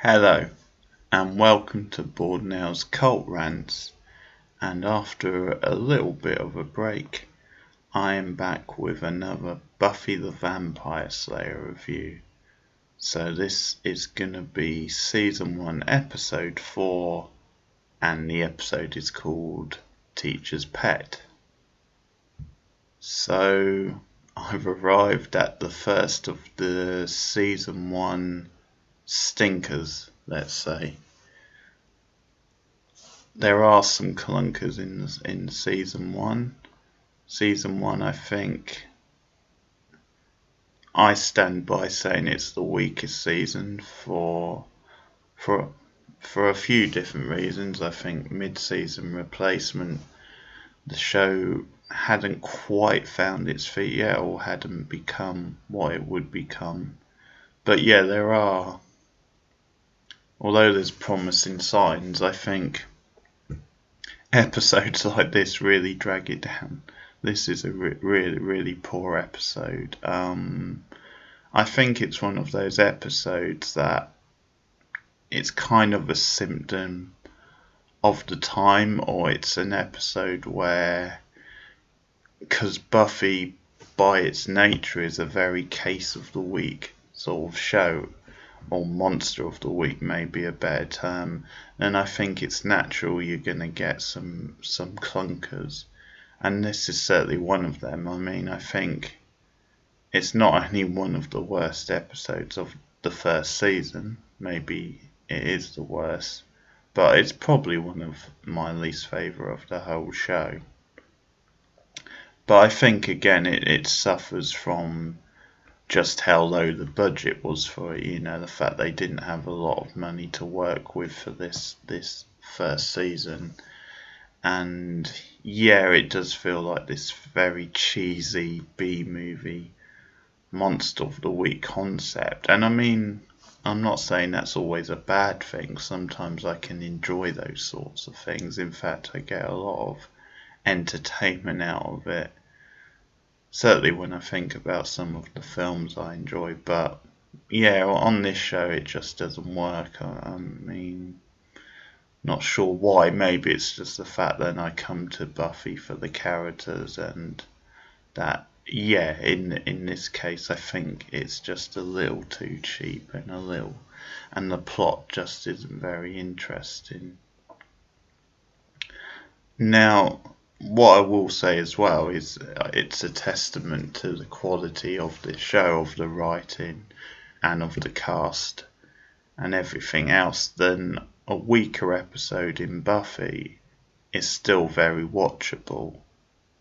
Hello, and welcome to Boardnell's Cult Rants. And after a little bit of a break, I am back with another Buffy the Vampire Slayer review. So this is gonna be Season 1, Episode 4, and the episode is called Teacher's Pet. So I've arrived at the first of the Season 1 stinkers, let's say. There are some clunkers in season one. Season one, I think, I stand by saying it's the weakest season for a few different reasons. I think mid-season replacement, the show hadn't quite found its feet yet, or hadn't become what it would become. But yeah, although there's promising signs, I think episodes like this really drag it down. This is a really poor episode. I think it's one of those episodes that it's kind of a symptom of the time, or it's an episode where, because Buffy by its nature is a very case of the week sort of show, or monster of the week may be a better term, and I think it's natural you're going to get some clunkers, and this is certainly one of them. I mean, I think it's not only one of the worst episodes of the first season, maybe it is the worst, but it's probably one of my least favourite of the whole show. But I think again it suffers from just how low the budget was for it, the fact they didn't have a lot of money to work with for this first season. And yeah, it does feel like this very cheesy B-movie monster of the week concept. And I mean, I'm not saying that's always a bad thing. Sometimes I can enjoy those sorts of things. In fact, I get a lot of entertainment out of it. Certainly when I think about some of the films I enjoy, but yeah, on this show it just doesn't work. I mean, not sure why. Maybe it's just the fact that I come to Buffy for the characters, and that, yeah, in this case I think it's just a little too cheap, and the plot just isn't very interesting. Now, what I will say as well is it's a testament to the quality of this show, of the writing and of the cast and everything else. Then a weaker episode in Buffy is still very watchable,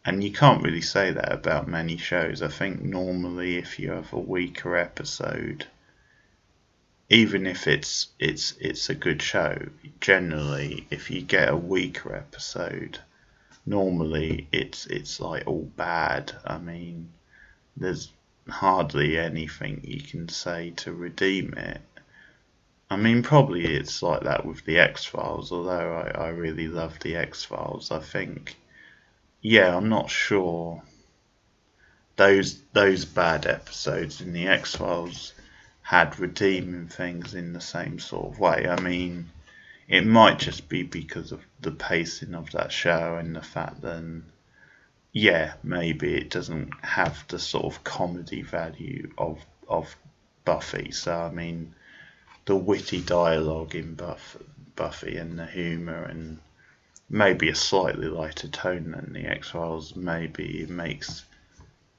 and you can't really say that about many shows. I think normally if you have a weaker episode, even if it's a good show, generally if you get a weaker episode, normally it's like all bad. I mean, there's hardly anything you can say to redeem it. I mean, probably it's like that with the X-Files, although I really love the X-Files. I think, yeah, I'm not sure those bad episodes in the X-Files had redeeming things in the same sort of way. I mean, it might just be because of the pacing of that show and the fact that, yeah, maybe it doesn't have the sort of comedy value of Buffy. So, I mean, the witty dialogue in Buffy and the humour and maybe a slightly lighter tone than the X-Files, maybe it makes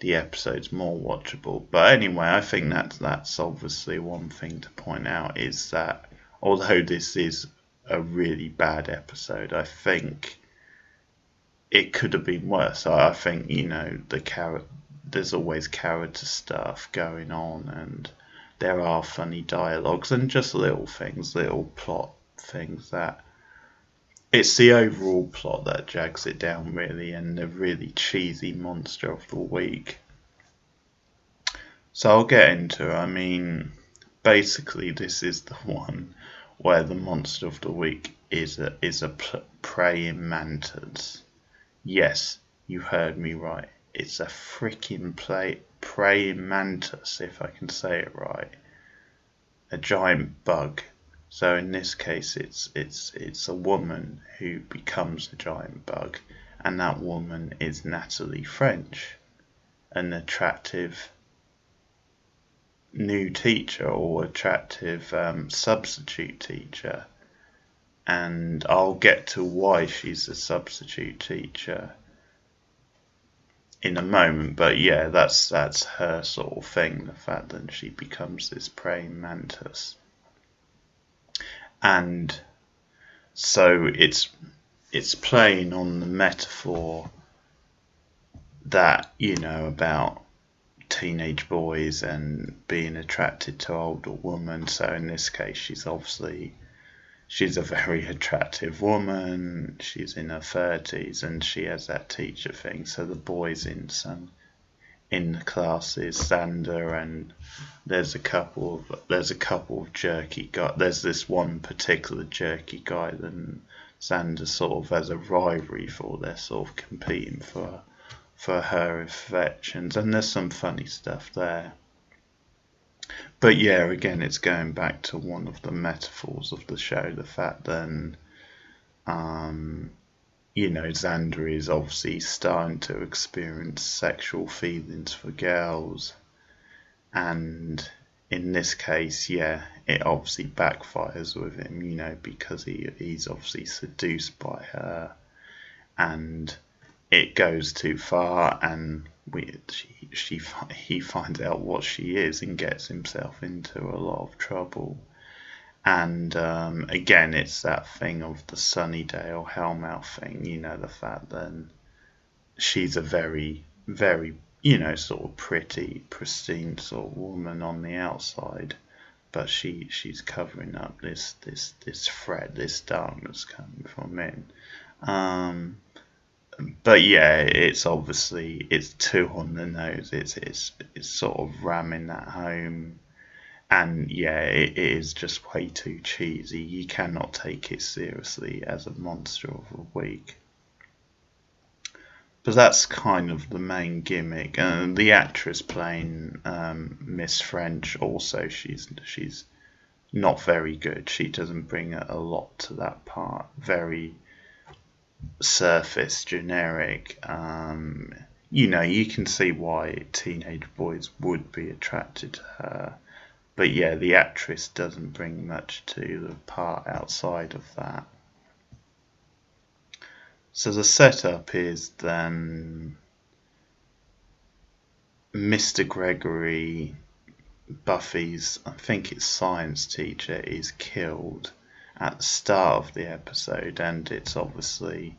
the episodes more watchable. But anyway, I think that's obviously one thing to point out, is that although this is a really bad episode, I think it could have been worse. I think, there's always character stuff going on, and there are funny dialogues and just little things, little plot things, that it's the overall plot that drags it down really, and the really cheesy monster of the week. So I'll get into it. I mean, basically this is the one where the monster of the week is a praying mantis. Yes, you heard me right. It's a freaking praying mantis, if I can say it right. A giant bug So in this case, it's a woman who becomes a giant bug, and that woman is Natalie French, an attractive new teacher or attractive substitute teacher. And I'll get to why she's a substitute teacher in a moment, but yeah, that's her sort of thing, the fact that she becomes this praying mantis. And so it's playing on the metaphor that, about teenage boys and being attracted to older women. So in this case, she's a very attractive woman. She's in her 30s and she has that teacher thing. So the boys in the class is Xander, and there's a couple of jerky guys. There's this one particular jerky guy that Xander sort of has a rivalry for. They're sort of competing for her affections, and there's some funny stuff there. But yeah, again, it's going back to one of the metaphors of the show, the fact that, Xander is obviously starting to experience sexual feelings for girls. And in this case, yeah, it obviously backfires with him, because he's obviously seduced by her. And it goes too far, and he finds out what she is and gets himself into a lot of trouble. And again, it's that thing of the Sunnydale Hellmouth thing, the fact that she's a very, very, sort of pretty, pristine sort of woman on the outside, but she's covering up this threat, this darkness coming from in. But yeah, it's too on the nose. It's sort of ramming that home, and yeah, it is just way too cheesy. You cannot take it seriously as a monster of a week. But that's kind of the main gimmick. And the actress playing Miss French also, she's not very good. She doesn't bring a lot to that part. Very surface generic. You can see why teenage boys would be attracted to her, but yeah, the actress doesn't bring much to the part outside of that. So the setup is then Mr. Gregory, Buffy's, I think it's science teacher, is killed at the start of the episode, and it's obviously,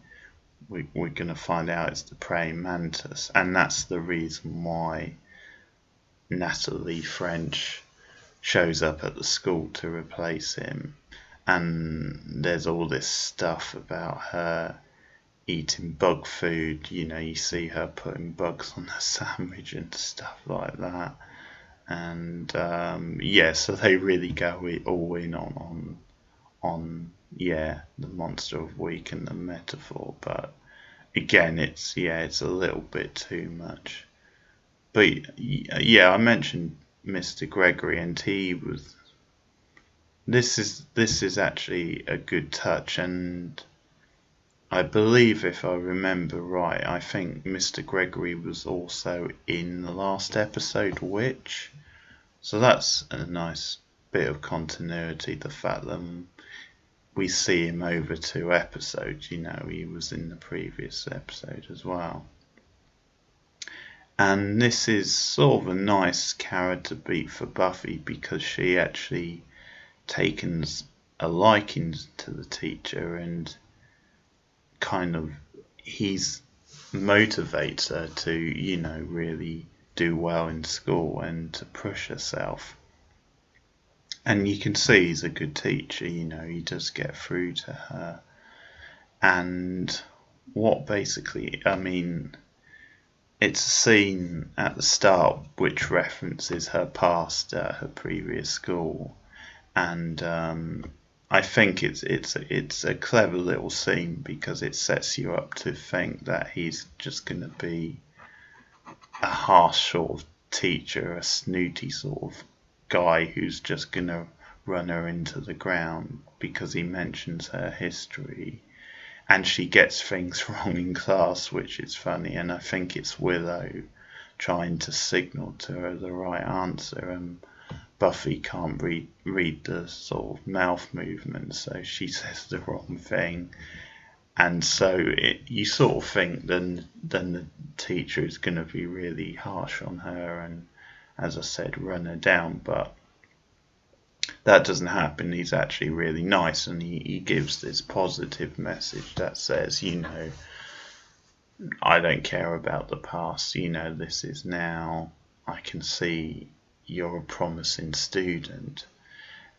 we're going to find out it's the praying mantis, and that's the reason why Natalie French shows up at the school to replace him. And there's all this stuff about her eating bug food. You see her putting bugs on her sandwich and stuff like that. And yeah, so they really go all in on the monster of the week and the metaphor. But again, it's a little bit too much. But yeah, I mentioned Mr. Gregory, and this is actually a good touch, and I believe, if I remember right, I think Mr. Gregory was also in the last episode, Witch. So that's a nice bit of continuity, the fact that we see him over 2 episodes. He was in the previous episode as well. And this is sort of a nice character beat for Buffy, because she actually takes a liking to the teacher, and kind of he's motivates her to, really do well in school and to push herself. And you can see he's a good teacher, he does get through to her. And what basically, it's a scene at the start which references her past at her previous school, and I think it's a clever little scene, because it sets you up to think that he's just going to be a harsh sort of teacher, a snooty sort of guy who's just going to run her into the ground because he mentions her history, and she gets things wrong in class, which is funny. And I think it's Willow trying to signal to her the right answer, and Buffy can't read the sort of mouth movement, so she says the wrong thing. And so you sort of think then the teacher is going to be really harsh on her and, as I said, run her down. But that doesn't happen. He's actually really nice, and he gives this positive message that says, I don't care about the past, this is now. I can see you're a promising student.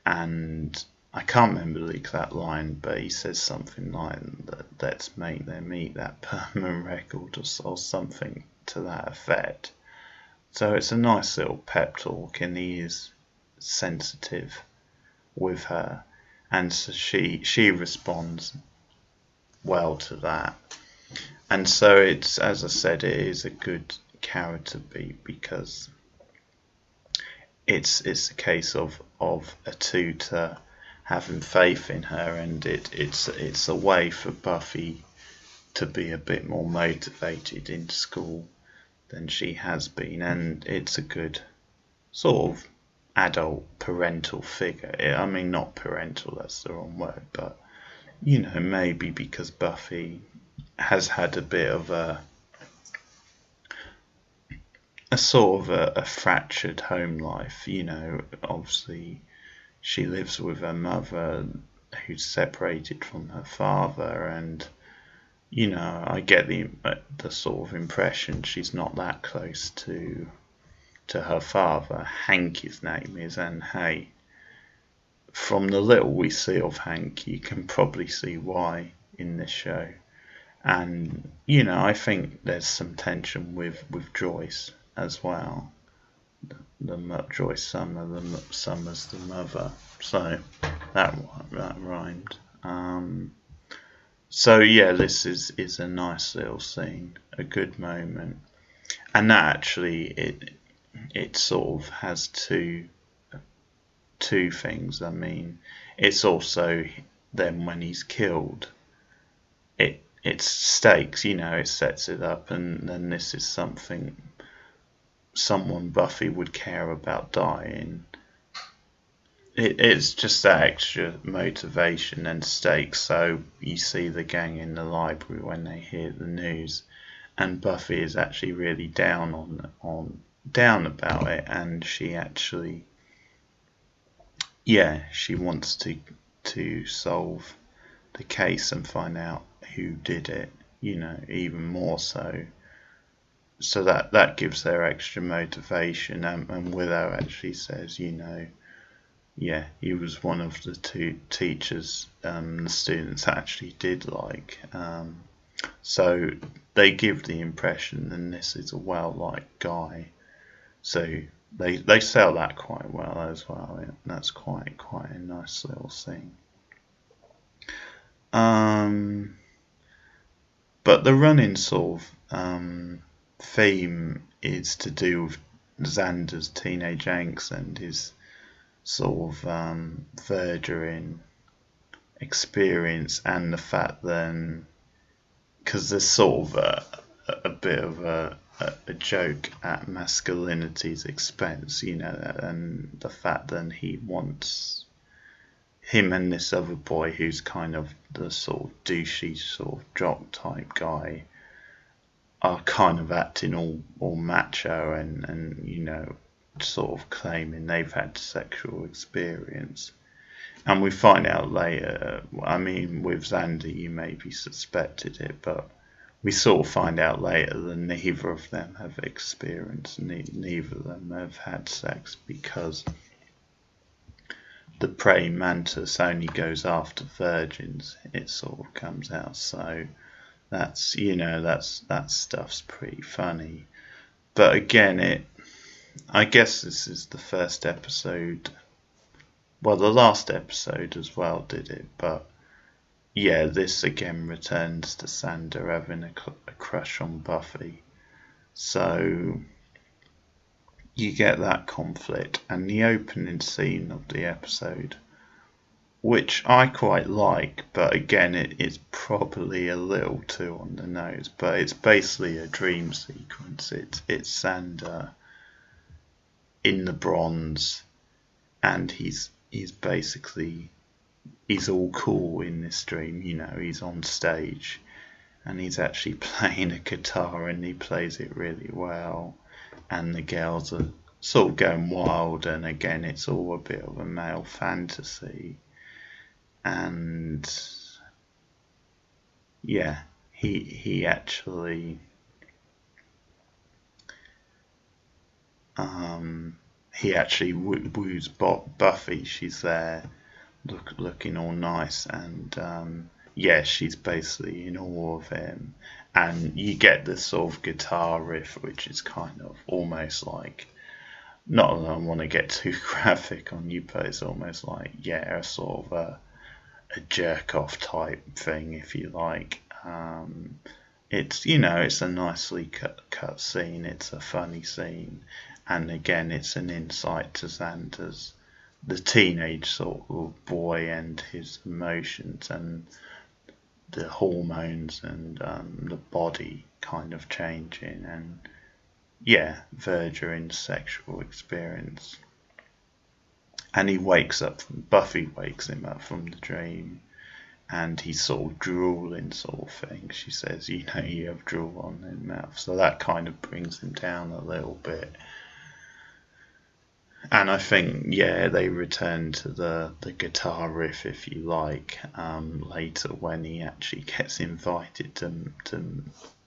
And I can't remember the exact line, but he says something like, let's make them eat that permanent record, or something to that effect. So it's a nice little pep talk, and he is sensitive with her, and so she responds well to that. And so it's, as I said, it is a good character beat, because it's a case of a tutor having faith in her, and it's a way for Buffy to be a bit more motivated in school than she has been, and it's a good sort of adult parental figure. I mean, not parental, that's the wrong word, but maybe because Buffy has had a bit of a sort of a fractured home life. Obviously she lives with her mother, who's separated from her father, and I get the sort of impression she's not that close to her father. Hank, his name is, and hey, from the little we see of Hank, you can probably see why in this show. And I think there's some tension with Joyce as well. Joyce Summers, the mother. So that rhymed. So yeah, this is a nice little scene, a good moment, and that actually it sort of has two things. I mean, it's also then when he's killed, it's stakes. It sets it up, and then this is someone Buffy would care about dying. It's just that extra motivation and stakes. So you see the gang in the library when they hear the news, and Buffy is actually really down about it, and she actually, she wants to solve the case and find out who did it. Even more so. So that gives her extra motivation, and Willow actually says, he was one of the two teachers the students actually did like. So they give the impression that this is a well-liked guy. So they sell that quite well as well. That's quite a nice little scene. But the running sort of theme is to do with Xander's teenage angst and his sort of vergering experience, and the fact then, because there's sort of a bit of a joke at masculinity's expense, and the fact that he wants him and this other boy who's kind of the sort of douchey sort of jock type guy are kind of acting all macho and sort of claiming they've had sexual experience. And we find out later, I mean, with Xander you maybe suspected it, but we sort of find out later that neither of them have experienced, neither of them have had sex, because the praying mantis only goes after virgins, it sort of comes out. So that's, that stuff's pretty funny. But again, I guess this is the first episode, well, the last episode as well did it, but yeah, this again returns to Xander having a crush on Buffy. So you get that conflict, and the opening scene of the episode, which I quite like, but again, it's probably a little too on the nose. But it's basically a dream sequence. It's Sander in the bronze, and he's basically he's all cool in this dream. He's on stage, and he's actually playing a guitar, and he plays it really well. And the girls are sort of going wild, and again, it's all a bit of a male fantasy. And yeah, he actually woos Buffy. She's there looking all nice, and yeah, she's basically in awe of him. And you get this sort of guitar riff, which is kind of almost like, not that I want to get too graphic on you, but it's almost like, yeah, a sort of a jerk off type thing, if you like. It's it's a nicely cut scene. It's a funny scene, and again, it's an insight to Xander's, the teenage sort of boy, and his emotions and the hormones, and the body kind of changing, and yeah, verging sexual experience. And Buffy wakes him up from the dream, and he's sort of drooling sort of thing. She says, you have drool on your mouth. So that kind of brings him down a little bit. And I think, yeah, they return to the guitar riff, if you like, later when he actually gets invited to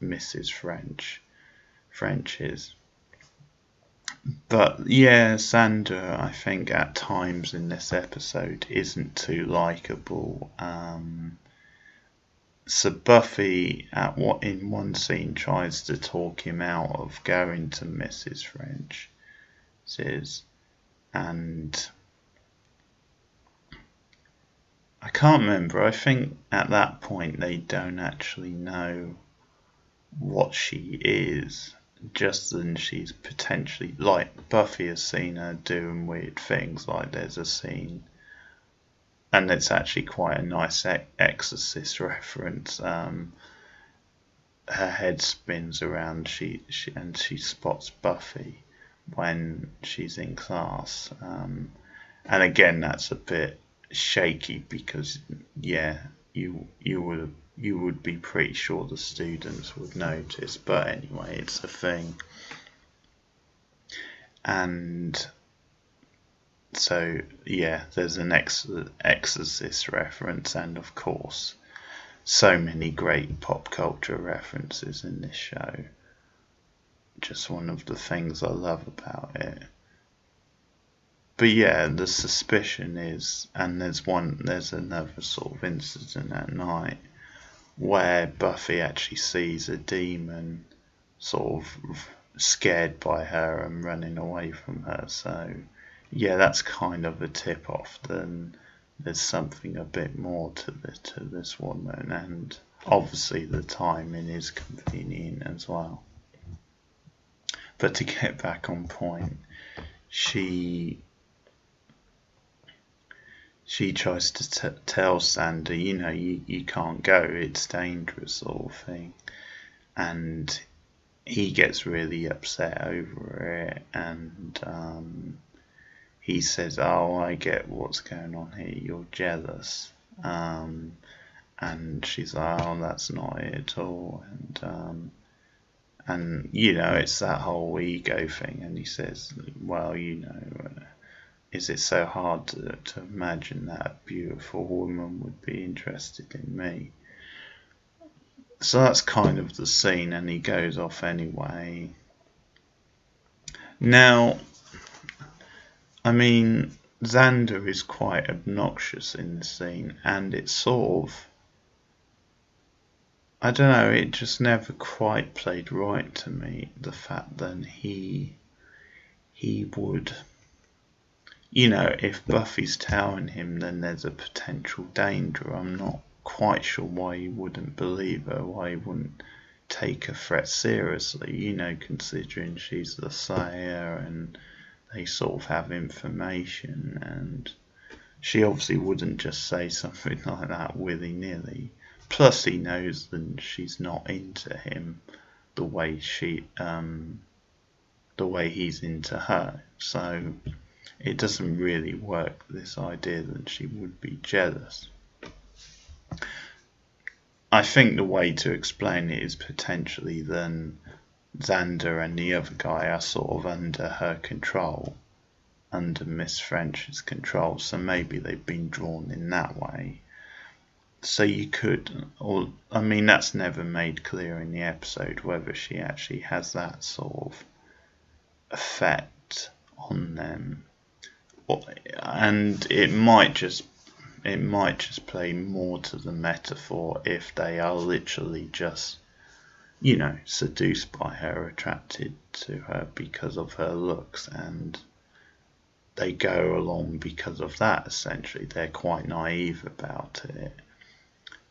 Mrs. French's. But yeah, Xander, I think at times in this episode isn't too likable. So Buffy, in one scene, tries to talk him out of going to Mrs. French's, and I can't remember. I think at that point they don't actually know what she is. Just then she's potentially, like, Buffy has seen her doing weird things. Like, there's a scene, and it's actually quite a nice Exorcist reference. Her head spins around, and she spots Buffy when she's in class, and again, that's a bit shaky because, yeah, you would be pretty sure the students would notice, but anyway, it's a thing. And so, yeah, there's an Exorcist reference, and of course, so many great pop culture references in this show. Just one of the things I love about it. But yeah, the suspicion is, and there's another sort of incident at night where Buffy actually sees a demon sort of scared by her and running away from her. So yeah, that's kind of a tip off. Then there's something a bit more to this woman, and obviously the timing is convenient as well. But to get back on point, she tries to tell Sander, you can't go, it's dangerous, sort of thing. And he gets really upset over it, and he says, oh, I get what's going on here, you're jealous. And she's like, oh, that's not it at all. And it's that whole ego thing. And he says, well, is it so hard to imagine that a beautiful woman would be interested in me? So that's kind of the scene, and he goes off anyway. Now, I mean, Xander is quite obnoxious in the scene, and it's sort of, I don't know, it just never quite played right to me, the fact that he would, if Buffy's telling him, then there's a potential danger. I'm not quite sure why he wouldn't believe her, why he wouldn't take a threat seriously, considering she's the Slayer and they sort of have information, and she obviously wouldn't just say something like that willy-nilly. Plus he knows that she's not into him the way he's into her, so it doesn't really work, this idea that she would be jealous. I think the way to explain it is potentially then Xander and the other guy are sort of under her control, under Miss French's control, so maybe they've been drawn in that way. So you could, that's never made clear in the episode whether she actually has that sort of effect on them, and it might just play more to the metaphor if they are literally just seduced by her, attracted to her because of her looks, and they go along because of that. Essentially, they're quite naive about it.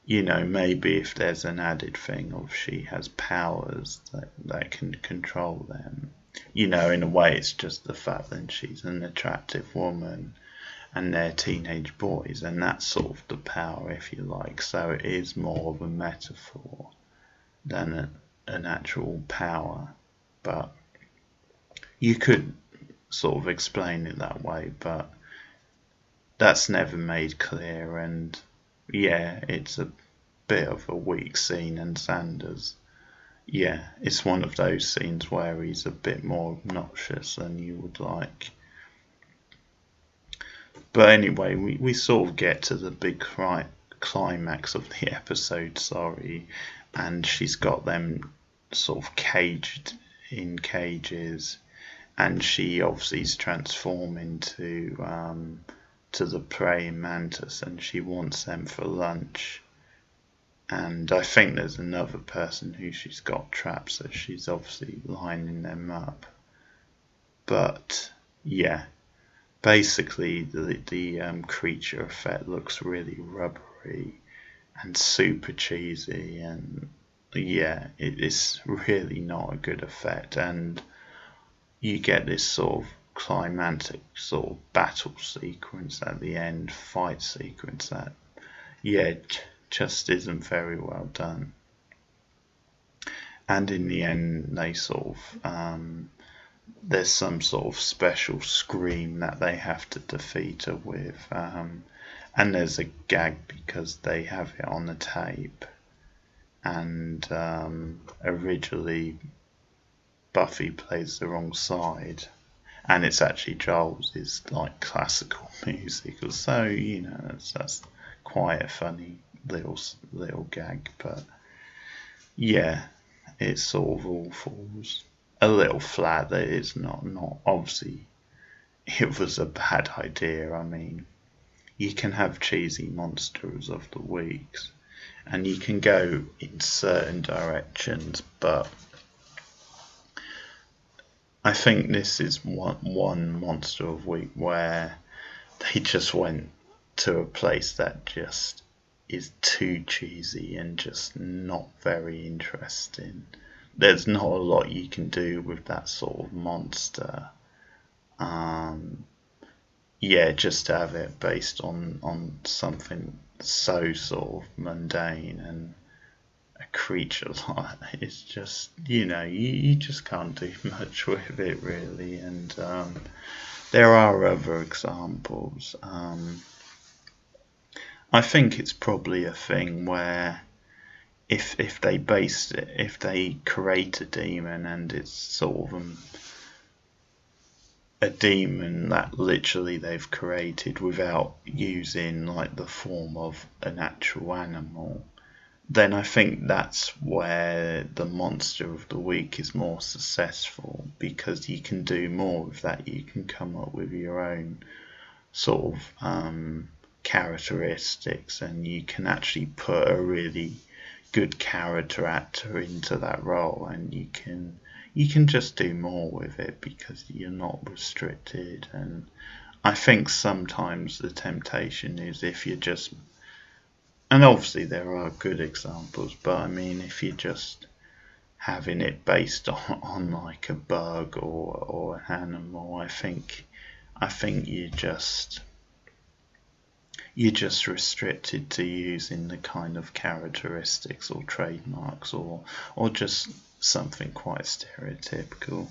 Maybe if there's an added thing of she has powers that can control them, in a way it's just the fact that she's an attractive woman and they're teenage boys, and that's sort of the power, if you like. So it is more of a metaphor than an actual power. But you could sort of explain it that way, but that's never made clear, and yeah, it's a bit of a weak scene, and Sanders, it's one of those scenes where he's a bit more obnoxious than you would like. But anyway, we sort of get to the big climax of the episode, and she's got them sort of caged in cages, and she obviously is transforming to the praying mantis, and she wants them for lunch. And I think there's another person who she's got trapped, so she's obviously lining them up. But yeah, basically the creature effect looks really rubbery and super cheesy, and it's really not a good effect, and you get this sort of climactic sort of battle sequence at the end, fight sequence that just isn't very well done. And in the end they sort of there's some sort of special scream that they have to defeat her with, and there's a gag because they have it on the tape, and originally Buffy plays the wrong side, and it's actually Joel's is like classical music, so that's quite a funny little gag. But yeah, it sort of all falls a little flat. That it's not obviously it was a bad idea. I mean, you can have cheesy monsters of the weeks and you can go in certain directions, but I think this is one monster of week where they just went to a place that just is too cheesy and just not very interesting. There's not a lot you can do with that sort of monster. Just to have it based on something so sort of mundane and a creature like that, it's just, you just can't do much with it really. And there are other examples. I think it's probably a thing where if they create a demon and it's sort of a demon that literally they've created without using like the form of an actual animal, then I think that's where the monster of the week is more successful, because you can do more with that. You can come up with your own sort of characteristics, and you can actually put a really good character actor into that role, and you can just do more with it because you're not restricted. And I think sometimes the temptation is if you just, and obviously there are good examples, but I mean if you just having it based on like a bug or an animal. I think you're just restricted to using the kind of characteristics or trademarks or just something quite stereotypical.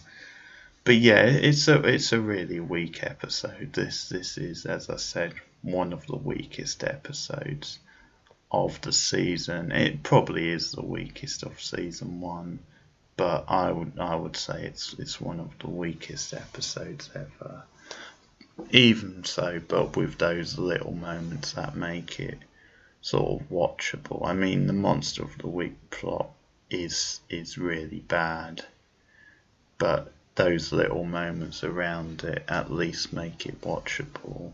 But yeah, it's a really weak episode. This is, as I said, one of the weakest episodes of the season. It probably is the weakest of season 1, but I would say it's one of the weakest episodes ever. Even so, but with those little moments that make it sort of watchable. I mean, the Monster of the Week plot is really bad, but those little moments around it at least make it watchable.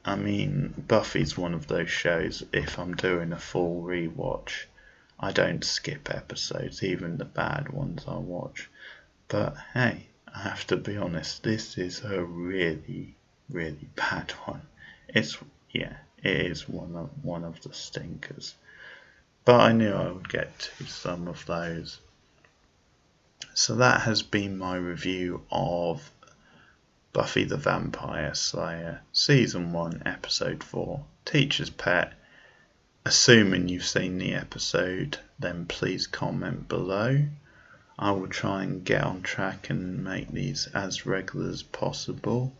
I mean, Buffy's one of those shows, if I'm doing a full rewatch, I don't skip episodes, even the bad ones I watch. But hey, I have to be honest, this is a really, really bad one. It is one of the stinkers. But I knew I would get to some of those. So that has been my review of Buffy the Vampire Slayer, Season 1, Episode 4, Teacher's Pet. Assuming you've seen the episode, then please comment below. I will try and get on track and make these as regular as possible,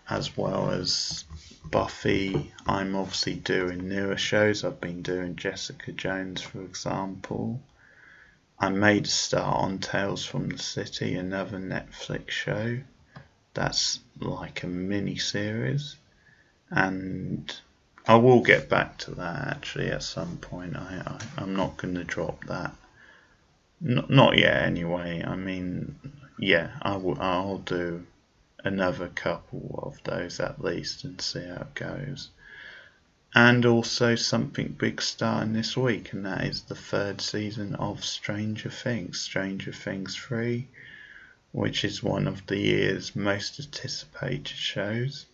as well as Buffy. I'm obviously doing newer shows. I've been doing Jessica Jones, for example. I made a start on Tales from the City, another Netflix show. That's like a mini series, and I will get back to that actually at some point. I'm not going to drop that. Not yet anyway. I mean, yeah, I'll do another couple of those at least and see how it goes. And also something big starting this week, and that is the 3rd season of Stranger Things 3, which is one of the year's most anticipated shows.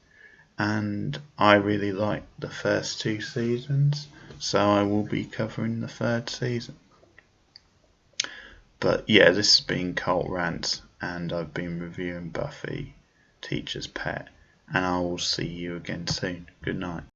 And I really liked the first 2 seasons, so I will be covering the 3rd season. But yeah, this has been Cult Rants, and I've been reviewing Buffy, Teacher's Pet, and I will see you again soon. Good night.